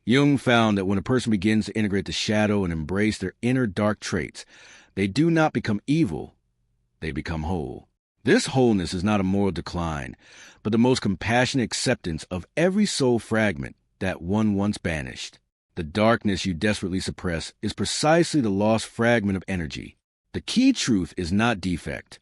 Jung found that when a person begins to integrate the shadow and embrace their inner dark traits, they do not become evil, they become whole. This wholeness is not a moral decline, but the most compassionate acceptance of every soul fragment that one once banished. The darkness you desperately suppress is precisely the lost fragment of energy. The key truth is not defect.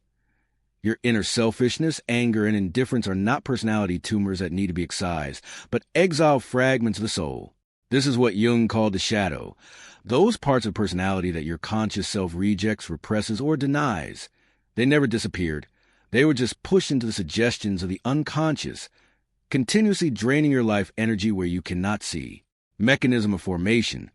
Your inner selfishness, anger, and indifference are not personality tumors that need to be excised, but exiled fragments of the soul. This is what Jung called the shadow. Those parts of personality that your conscious self rejects, represses, or denies. They never disappeared. They were just pushed into the suggestions of the unconscious, continuously draining your life energy where you cannot see. Mechanism of formation.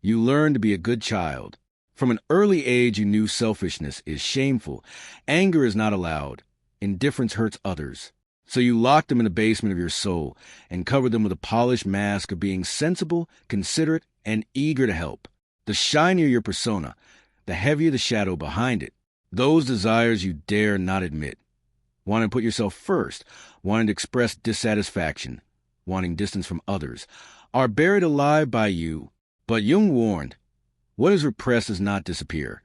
You learn to be a good child. From an early age you knew selfishness is shameful. Anger is not allowed. Indifference hurts others. So you locked them in the basement of your soul and covered them with a polished mask of being sensible, considerate, and eager to help. The shinier your persona, the heavier the shadow behind it. Those desires you dare not admit. Wanting to put yourself first, wanting to express dissatisfaction, wanting distance from others, are buried alive by you. But Jung warned, what is repressed does not disappear.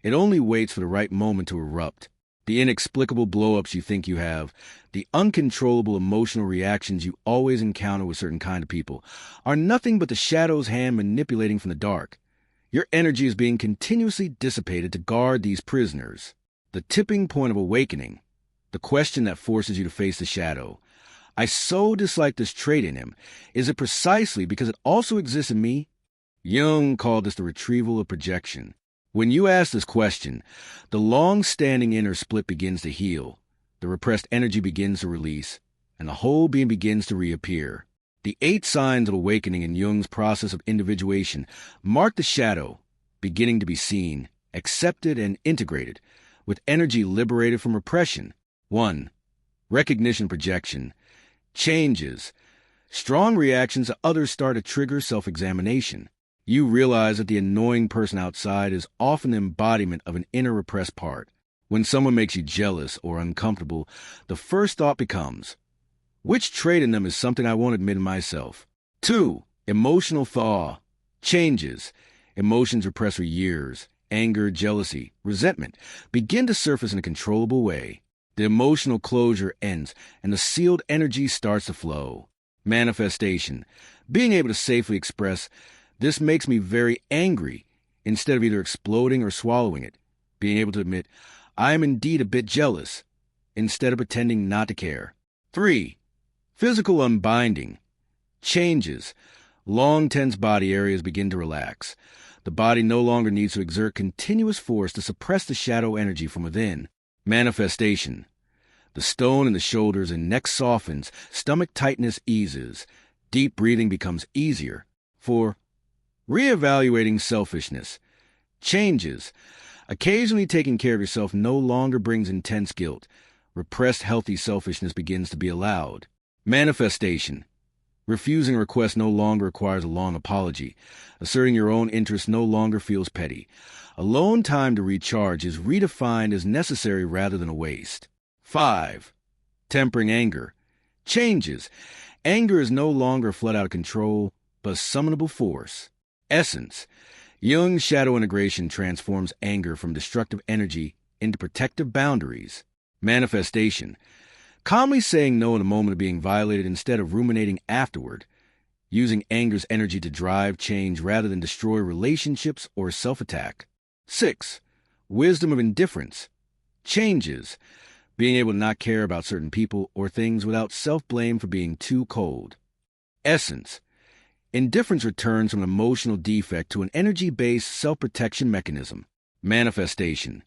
It only waits for the right moment to erupt. The inexplicable blow-ups you think you have, the uncontrollable emotional reactions you always encounter with certain kind of people, are nothing but the shadow's hand manipulating from the dark. Your energy is being continuously dissipated to guard these prisoners. The tipping point of awakening, the question that forces you to face the shadow. I so dislike this trait in him. Is it precisely because it also exists in me? Jung called this the retrieval of projection. When you ask this question, the long-standing inner split begins to heal, the repressed energy begins to release, and the whole being begins to reappear. The 8 signs of awakening in Jung's process of individuation mark the shadow, beginning to be seen, accepted, and integrated, with energy liberated from repression. 1. Recognition projection. Changes. Strong reactions to others start to trigger self-examination. You realize that the annoying person outside is often the embodiment of an inner repressed part. When someone makes you jealous or uncomfortable, the first thought becomes, which trait in them is something I won't admit in myself? 2. Emotional thaw. Changes. Emotions repressed for years, anger, jealousy, resentment, begin to surface in a controllable way. The emotional closure ends, and the sealed energy starts to flow. Manifestation. Being able to safely express, this makes me very angry, instead of either exploding or swallowing it. Being able to admit, I am indeed a bit jealous, instead of pretending not to care. 3. Physical unbinding. Changes. Long tense body areas begin to relax. The body no longer needs to exert continuous force to suppress the shadow energy from within. Manifestation. The stone in the shoulders and neck softens, stomach tightness eases, deep breathing becomes easier. 4. Reevaluating selfishness. Changes. Occasionally taking care of yourself no longer brings intense guilt. Repressed healthy selfishness begins to be allowed. Manifestation. Refusing a request no longer requires a long apology. Asserting your own interests no longer feels petty. Alone time to recharge is redefined as necessary rather than a waste. 5. Tempering anger. Changes. Anger is no longer a flood out of control, but a summonable force. Essence. Jung's shadow integration transforms anger from destructive energy into protective boundaries. Manifestation. Calmly saying no in the moment of being violated instead of ruminating afterward. Using anger's energy to drive change rather than destroy relationships or self-attack. 6. Wisdom of indifference. Changes. Being able to not care about certain people or things without self-blame for being too cold. Essence. Indifference returns from an emotional defect to an energy-based self-protection mechanism. Manifestation.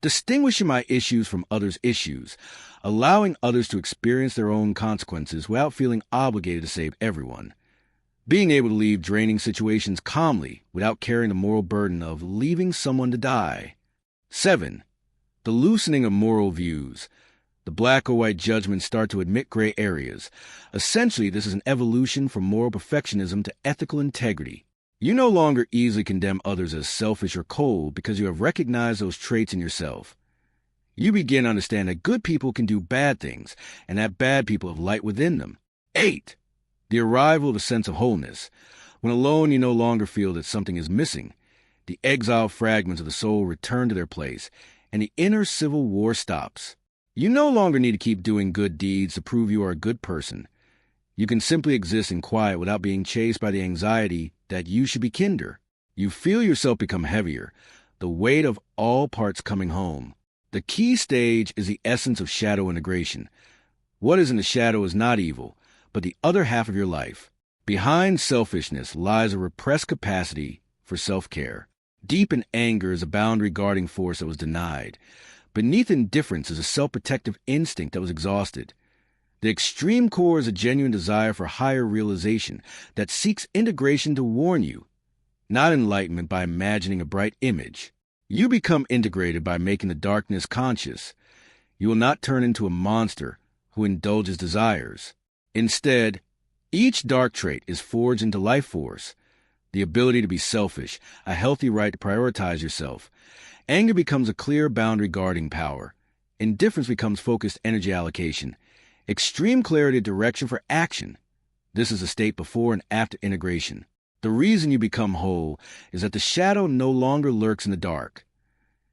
Distinguishing my issues from others' issues, allowing others to experience their own consequences without feeling obligated to save everyone. Being able to leave draining situations calmly without carrying the moral burden of leaving someone to die. 7. The loosening of moral views. The black or white judgments start to admit gray areas. Essentially, this is an evolution from moral perfectionism to ethical integrity. You no longer easily condemn others as selfish or cold because you have recognized those traits in yourself. You begin to understand that good people can do bad things, and that bad people have light within them. 8. The arrival of a sense of wholeness. When alone, you no longer feel that something is missing. The exiled fragments of the soul return to their place, and the inner civil war stops. You no longer need to keep doing good deeds to prove you are a good person. You can simply exist in quiet without being chased by the anxiety that you should be kinder. You feel yourself become heavier, the weight of all parts coming home. The key stage is the essence of shadow integration. What is in the shadow is not evil, but the other half of your life. Behind selfishness lies a repressed capacity for self-care. Deep in anger is a boundary guarding force that was denied. Beneath indifference is a self-protective instinct that was exhausted. The extreme core is a genuine desire for higher realization that seeks integration to warn you, not enlightenment by imagining a bright image. You become integrated by making the darkness conscious. You will not turn into a monster who indulges desires. Instead, each dark trait is forged into life force. The ability to be selfish, a healthy right to prioritize yourself. Anger becomes a clear boundary guarding power. Indifference becomes focused energy allocation. Extreme clarity of direction for action. This is a state before and after integration. The reason you become whole is that the shadow no longer lurks in the dark.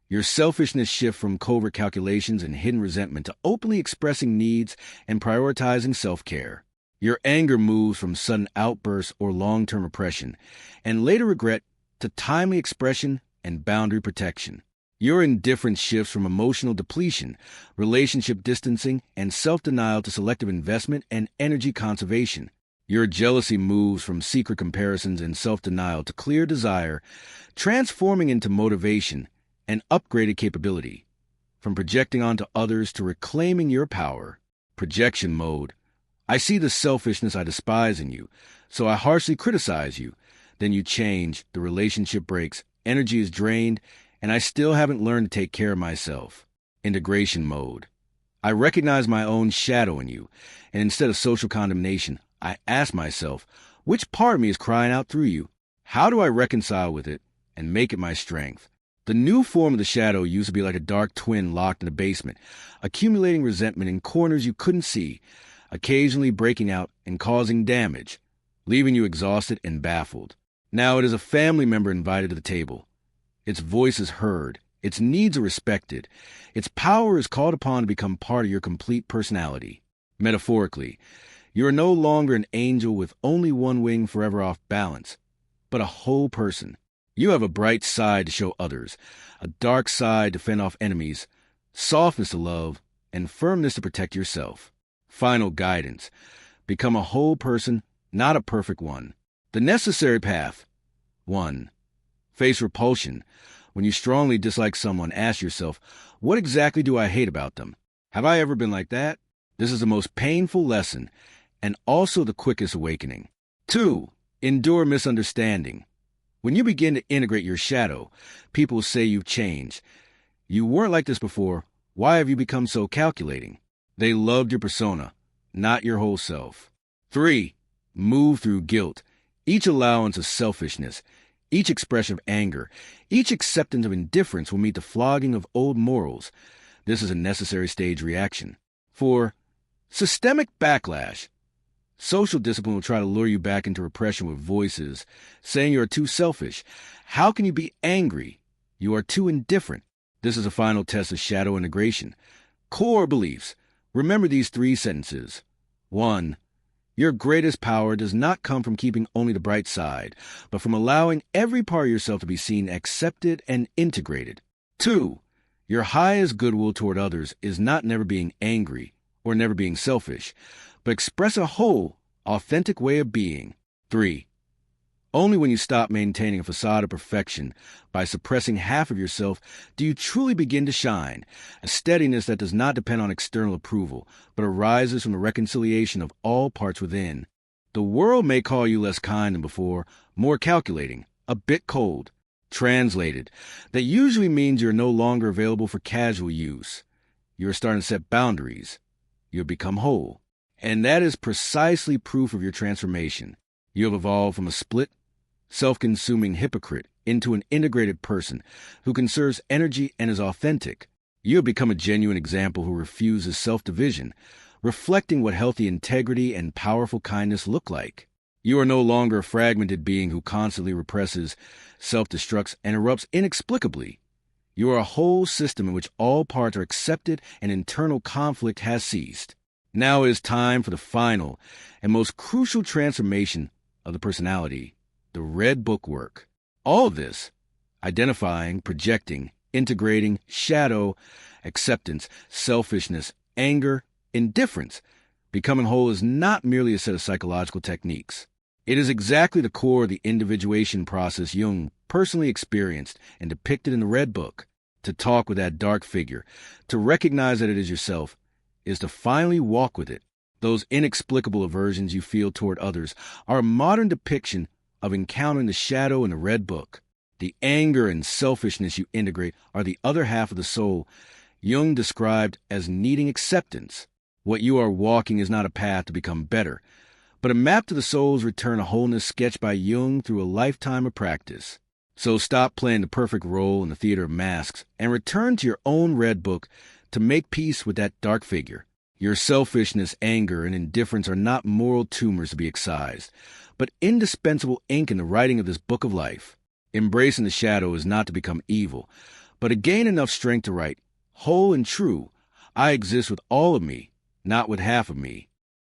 Your selfishness shifts from covert calculations and hidden resentment to openly expressing needs and prioritizing self-care. Your anger moves from sudden outbursts or long-term oppression, and later regret to timely expression and boundary protection. Your indifference shifts from emotional depletion, relationship distancing, and self-denial to selective investment and energy conservation. Your jealousy moves from secret comparisons and self-denial to clear desire, transforming into motivation and upgraded capability. From projecting onto others to reclaiming your power. Projection mode. I see the selfishness I despise in you, so I harshly criticize you. Then you change, the relationship breaks, energy is drained, and I still haven't learned to take care of myself. Integration mode. I recognize my own shadow in you, and instead of social condemnation, I ask myself, which part of me is crying out through you? How do I reconcile with it and make it my strength? The new form of the shadow used to be like a dark twin locked in the basement, accumulating resentment in corners you couldn't see, occasionally breaking out and causing damage, leaving you exhausted and baffled. Now it is a family member invited to the table. Its voice is heard, its needs are respected, its power is called upon to become part of your complete personality. Metaphorically, you are no longer an angel with only one wing forever off balance, but a whole person. You have a bright side to show others, a dark side to fend off enemies, softness to love, and firmness to protect yourself. Final guidance. Become a whole person, not a perfect one. The necessary path. 1. Face repulsion. When you strongly dislike someone, ask yourself, what exactly do I hate about them? Have I ever been like that? This is the most painful lesson, and also the quickest awakening. 2. Endure misunderstanding. When you begin to integrate your shadow, people will say you've changed. You weren't like this before. Why have you become so calculating? They loved your persona, not your whole self. 3. Move through guilt. Each allowance of selfishness, each expression of anger, each acceptance of indifference will meet the flogging of old morals. This is a necessary stage reaction. 4. Systemic backlash. Social discipline will try to lure you back into repression with voices, saying you are too selfish. How can you be angry? You are too indifferent. This is a final test of shadow integration. Core beliefs. Remember these 3 sentences. 1. Your greatest power does not come from keeping only the bright side, but from allowing every part of yourself to be seen, accepted, and integrated. 2. Your highest goodwill toward others is not never being angry or never being selfish, but express a whole, authentic way of being. 3. Only when you stop maintaining a facade of perfection by suppressing half of yourself do you truly begin to shine, a steadiness that does not depend on external approval, but arises from the reconciliation of all parts within. The world may call you less kind than before, more calculating, a bit cold. Translated, that usually means you're no longer available for casual use. You're starting to set boundaries. You have become whole. And that is precisely proof of your transformation. You have evolved from a split, self-consuming hypocrite into an integrated person who conserves energy and is authentic. You have become a genuine example who refuses self-division, reflecting what healthy integrity and powerful kindness look like. You are no longer a fragmented being who constantly represses, self-destructs, and erupts inexplicably. You are a whole system in which all parts are accepted and internal conflict has ceased. Now it is time for the final and most crucial transformation of the personality, the Red Book work. All of this, identifying, projecting, integrating, shadow, acceptance, selfishness, anger, indifference, becoming whole is not merely a set of psychological techniques. It is exactly the core of the individuation process Jung personally experienced and depicted in the Red Book. To talk with that dark figure, to recognize that it is yourself, is to finally walk with it. Those inexplicable aversions you feel toward others are a modern depiction of encountering the shadow in the Red Book. The anger and selfishness you integrate are the other half of the soul Jung described as needing acceptance. What you are walking is not a path to become better, but a map to the soul's return to wholeness sketched by Jung through a lifetime of practice. So stop playing the perfect role in the theater of masks and return to your own Red Book to make peace with that dark figure. Your selfishness, anger, and indifference are not moral tumors to be excised, but indispensable ink in the writing of this book of life. Embracing the shadow is not to become evil, but to gain enough strength to write, whole and true, I exist with all of me, not with half of me.